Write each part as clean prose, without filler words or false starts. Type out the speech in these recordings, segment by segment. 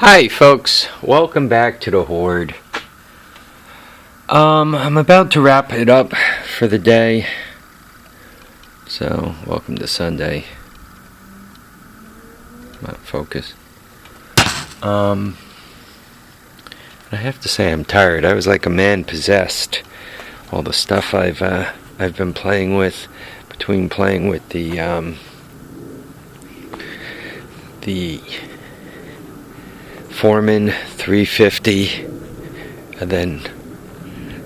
Hi folks, welcome back to the Hoard. I'm about to wrap it up for the day. So, welcome to Sunday. Come on, focus. I have to say I'm tired. I was like a man possessed. All the stuff I've been playing with, between playing with the Foreman 350 and then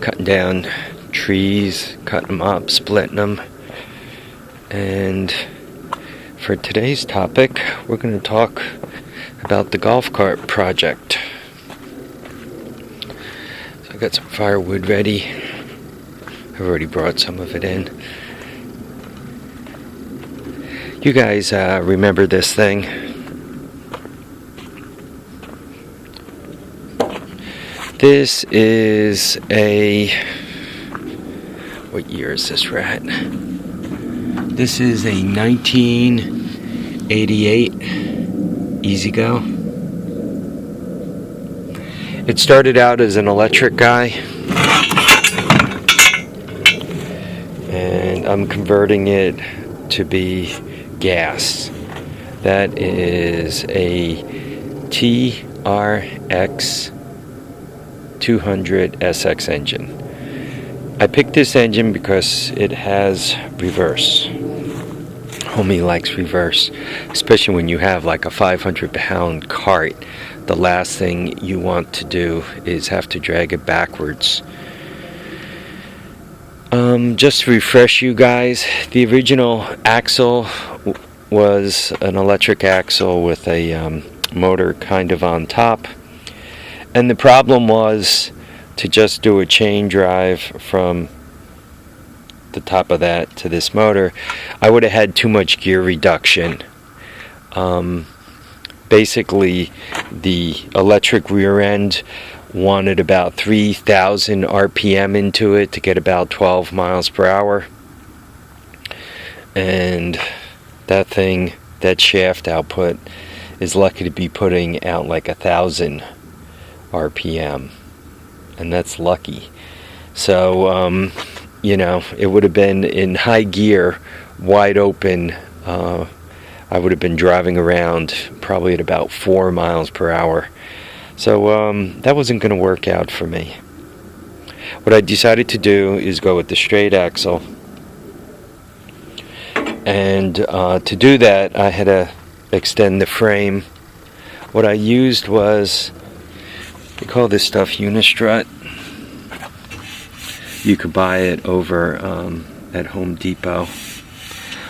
cutting down trees, cutting them up, splitting them. And for today's topic, we're going to talk about the golf cart project. So I got some firewood ready. I've already brought some of it in. You guys remember this thing? This is what year is this rat? This is a 1988 EZGO. It started out as an electric guy, and I'm converting it to be gas. That is a TRX200SX engine. I picked this engine because it has reverse. Homie likes reverse, especially when you have like a 500-pound cart. The last thing you want to do is have to drag it backwards. Just to refresh you guys, the original axle was an electric axle with a motor kind of on top. And the problem was to just do a chain drive from the top of that to this motor. I would have had too much gear reduction. Basically, the electric rear end wanted about 3,000 RPM into it to get about 12 miles per hour. And that thing, that shaft output, is lucky to be putting out like 1,000 RPM, and that's lucky. So it would have been in high gear, wide open. I would have been driving around probably at about 4 miles per hour. So that wasn't going to work out for me. What I decided to do is go with the straight axle, and to do that I had to extend the frame. What I used was, they call this stuff Uni Strut. You could buy it over at Home Depot.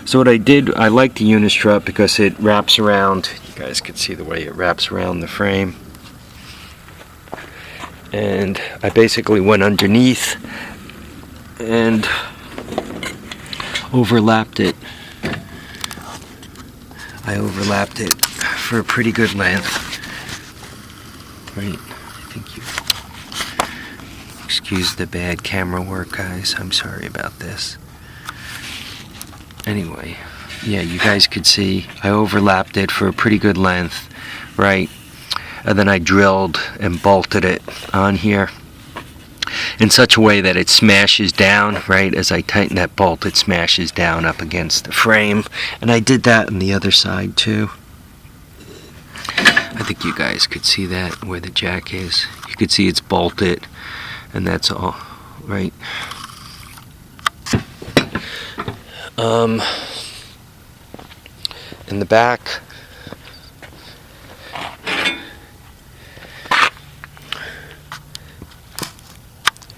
So what I did, I like the Uni Strut because it wraps around. You guys can see the way it wraps around the frame. And I basically went underneath and overlapped it. I overlapped it for a pretty good length. Right. Thank you. Excuse the bad camera work, guys. I'm sorry about this. Anyway, yeah, you guys could see I overlapped it for a pretty good length, right? And then I drilled and bolted it on here in such a way that it smashes down, right? As I tighten that bolt, it smashes down up against the frame. And I did that on the other side too. I think you guys could see that where the jack is. You could see it's bolted, and that's all, right? In the back,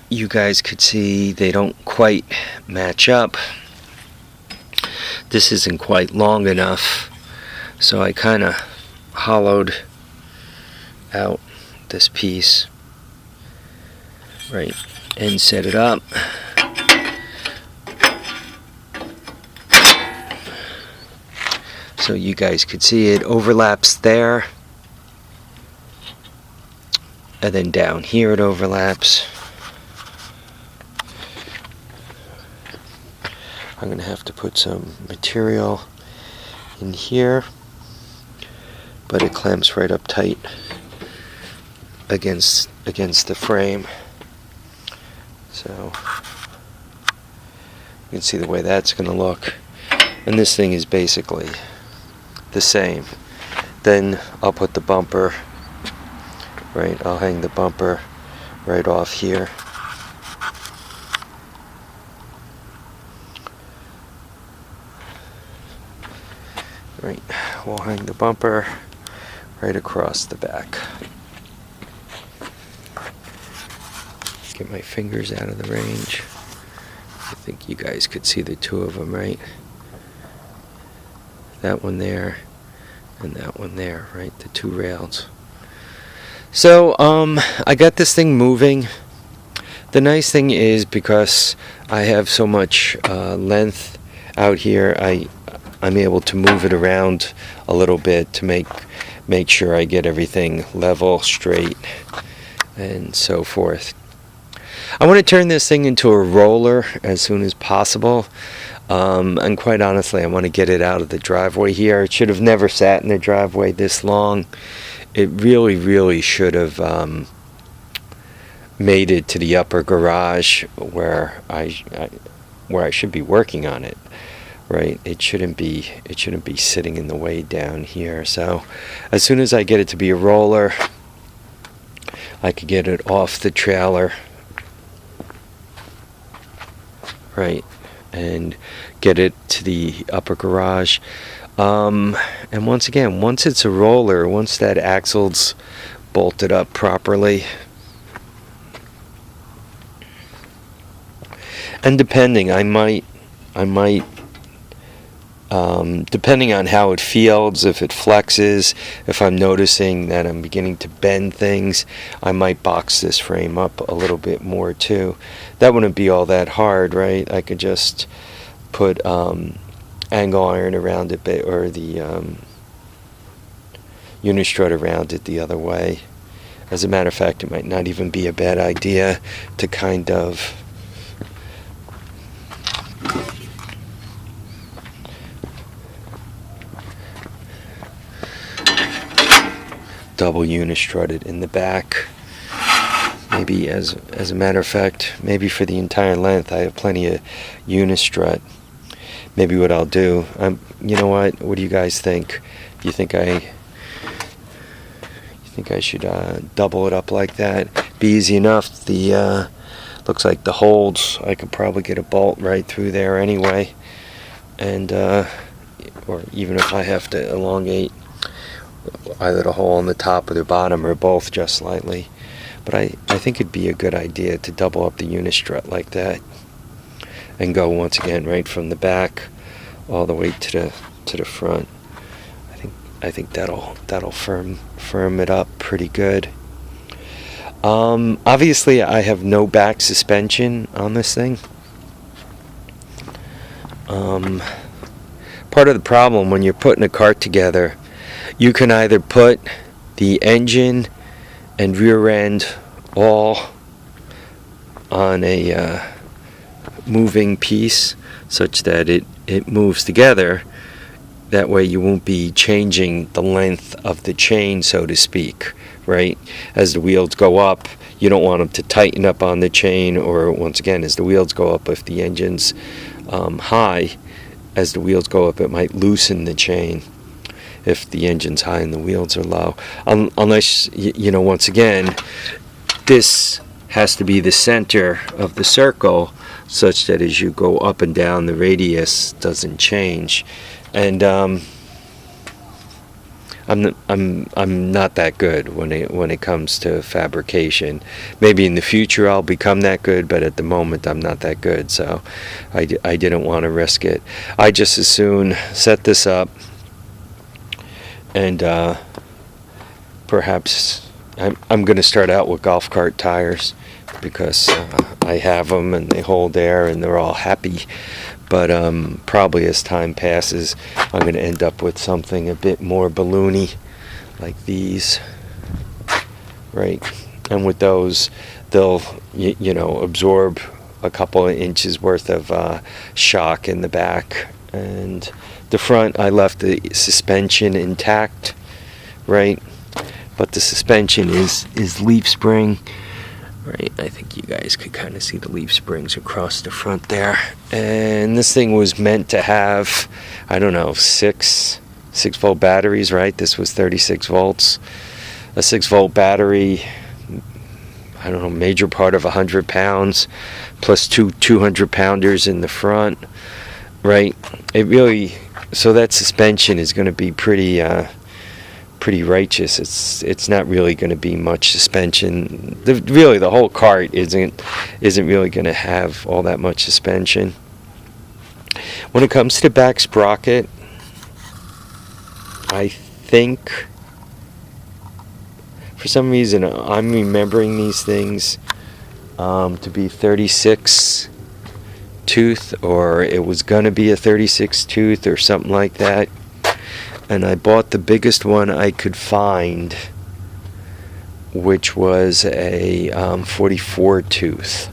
you guys could see they don't quite match up. This isn't quite long enough, so I kind of hollowed out this piece, right, and set it up. So you guys could see it overlaps there, and then down here it overlaps. I'm going to have to put some material in here, but it clamps right up tight. against the frame. So you can see the way that's going to look. And this thing is basically the same. Then I'll put the bumper, right, I'll hang the bumper right off here. Right, we'll hang the bumper right across the back. Get my fingers out of the range. I think you guys could see the two of them, right? That one there and that one there, right? The two rails. So I got this thing moving. The nice thing is, because I have so much length out here, I'm able to move it around a little bit to make sure I get everything level, straight, and so forth. I want to turn this thing into a roller as soon as possible. And quite honestly, I want to get it out of the driveway here. It should have never sat in the driveway this long. It really should have made it to the upper garage where I should be working on it. Right, it shouldn't be sitting in the way down here. So as soon as I get it to be a roller, I could get it off the trailer, right, and get it to the upper garage. And once again, once it's a roller, once that axle's bolted up properly, and depending, I might depending on how it feels, if it flexes, if I'm noticing that I'm beginning to bend things, I might box this frame up a little bit more too. That wouldn't be all that hard, right? I could just put angle iron around it, or the Uni Strut around it the other way. As a matter of fact, it might not even be a bad idea to kind of double Uni Strutted in the back. Maybe as a matter of fact, maybe for the entire length, I have plenty of Uni Strut. Maybe what I'll do, you know what do you guys think? You think I should double it up like that? Be easy enough. The looks like the holds, I could probably get a bolt right through there anyway, and or even if I have to elongate either the hole on the top or the bottom, or both just slightly. But I think it'd be a good idea to double up the Uni Strut like that and go once again right from the back all the way to the front. I think that'll firm it up pretty good. Obviously I have no back suspension on this thing. Part of the problem when you're putting a cart together, you can either put the engine and rear end all on a moving piece such that it moves together. That way you won't be changing the length of the chain, so to speak, right? As the wheels go up, you don't want them to tighten up on the chain, or once again, as the wheels go up, if the engine's high, as the wheels go up, it might loosen the chain if the engine's high and the wheels are low. Unless, once again, this has to be the center of the circle such that as you go up and down, the radius doesn't change. And I'm not that good when it comes to fabrication. Maybe in the future I'll become that good, but at the moment I'm not that good, so I didn't want to risk it. I just as soon set this up, and perhaps I'm going to start out with golf cart tires, because I have them and they hold air and they're all happy. But probably as time passes, I'm going to end up with something a bit more balloony, like these, right? And with those, they'll absorb a couple of inches worth of shock in the back. And the front, I left the suspension intact, right? but the suspension is leaf spring. Right, I think you guys could kind of see the leaf springs across the front there. And this thing was meant to have, I don't know, 6-volt batteries, right? This was 36 volts. A 6-volt battery, I don't know, major part of 100 pounds, plus two 200-pounders in the front, right? It really, so that suspension is going to be pretty righteous. It's not really going to be much suspension. Really, the whole cart isn't really going to have all that much suspension. When it comes to back sprocket, I think for some reason I'm remembering these things to be 36 tooth, or it was going to be a 36 tooth or something like that. And I bought the biggest one I could find, which was a 44 tooth,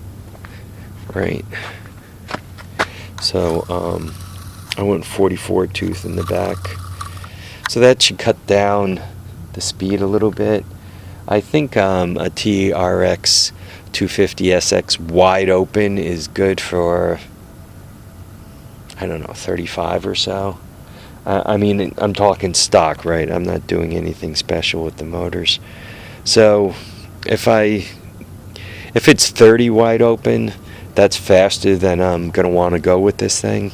right? So I went 44 tooth in the back. So that should cut down the speed a little bit. I think a TRX200SX wide open is good for, I don't know, 35 or so. I mean, I'm talking stock, right? I'm not doing anything special with the motors. So if it's 30 wide open, that's faster than I'm going to want to go with this thing.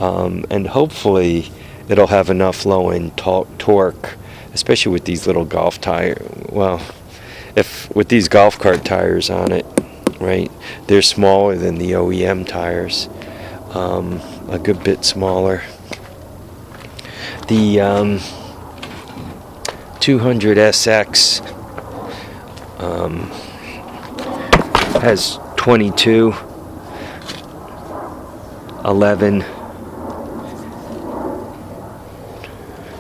And hopefully it'll have enough low-end torque, especially with these little golf tires. Well, if with these golf cart tires on it, right? They're smaller than the OEM tires, a good bit smaller. The 200SX has 22, 11,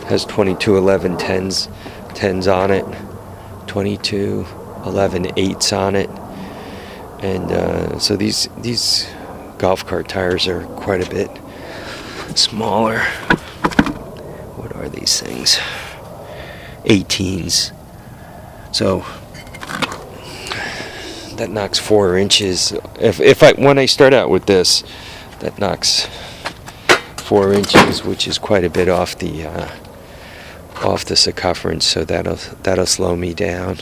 has 22, 11 10s on it, 22, 11 8s on it, and so these golf cart tires are quite a bit smaller. What are these things? 18s. So that knocks 4 inches. When I start out with this, that knocks 4 inches, which is quite a bit off the circumference. So that'll slow me down.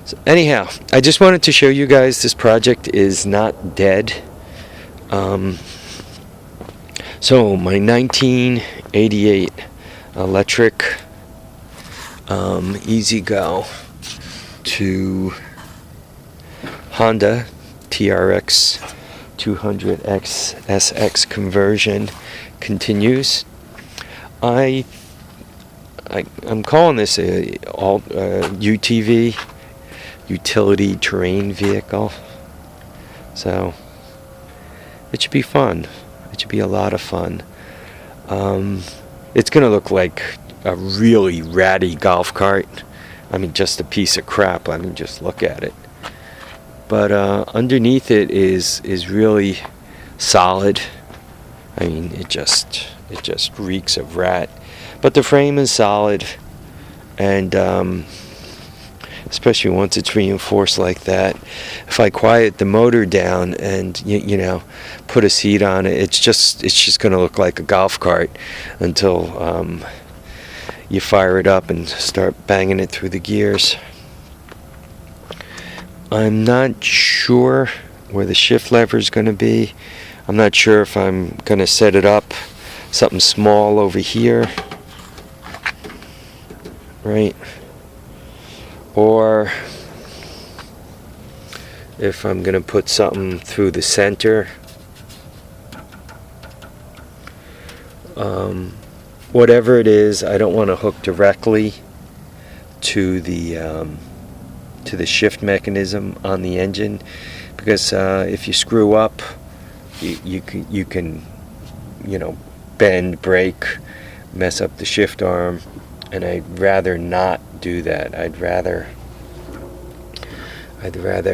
So anyhow, I just wanted to show you guys this project is not dead. So my 1988 Electric EZGO to Honda TRX200SX conversion continues. I'm calling this a UTV, utility terrain vehicle. So it should be fun. It should be a lot of fun. It's going to look like a really ratty golf cart. I mean, just a piece of crap. I mean, just look at it. But underneath it is really solid. I mean, it just reeks of rat. But the frame is solid, and especially once it's reinforced like that. If I quiet the motor down and you know put a seat on it, it's just going to look like a golf cart until you fire it up and start banging it through the gears. I'm not sure where the shift lever is going to be. I'm not sure if I'm going to set it up something small over here, right? Or if I'm going to put something through the center. Whatever it is, I don't want to hook directly to the shift mechanism on the engine, because if you screw up, you can bend, break, mess up the shift arm, and I'd rather not do that. I'd rather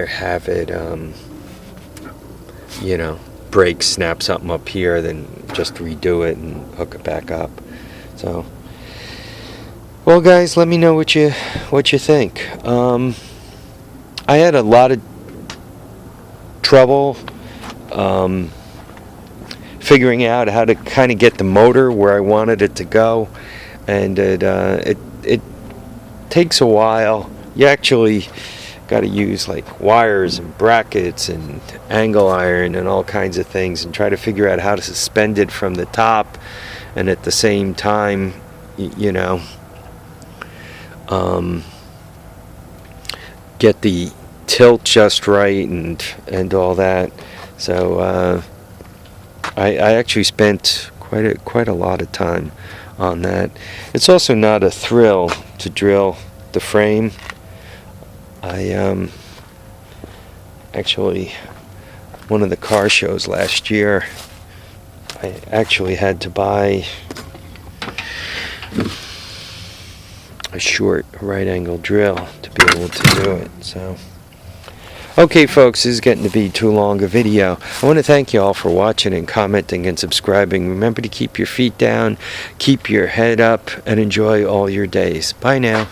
have it break, snap something up here, than just redo it and hook it back up. So Well, guys, let me know what you think. I had a lot of trouble figuring out how to kind of get the motor where I wanted it to go, and it takes a while. You actually got to use like wires and brackets and angle iron and all kinds of things, and try to figure out how to suspend it from the top, and at the same time, you know, get the tilt just right and all that. So I actually spent quite a lot of time on that. It's also not a thrill to drill the frame. I actually, one of the car shows last year, I actually had to buy a short right angle drill to be able to do it. So okay, folks, this is getting to be too long a video. I want to thank you all for watching and commenting and subscribing. Remember to keep your feet down, keep your head up, and enjoy all your days. Bye now.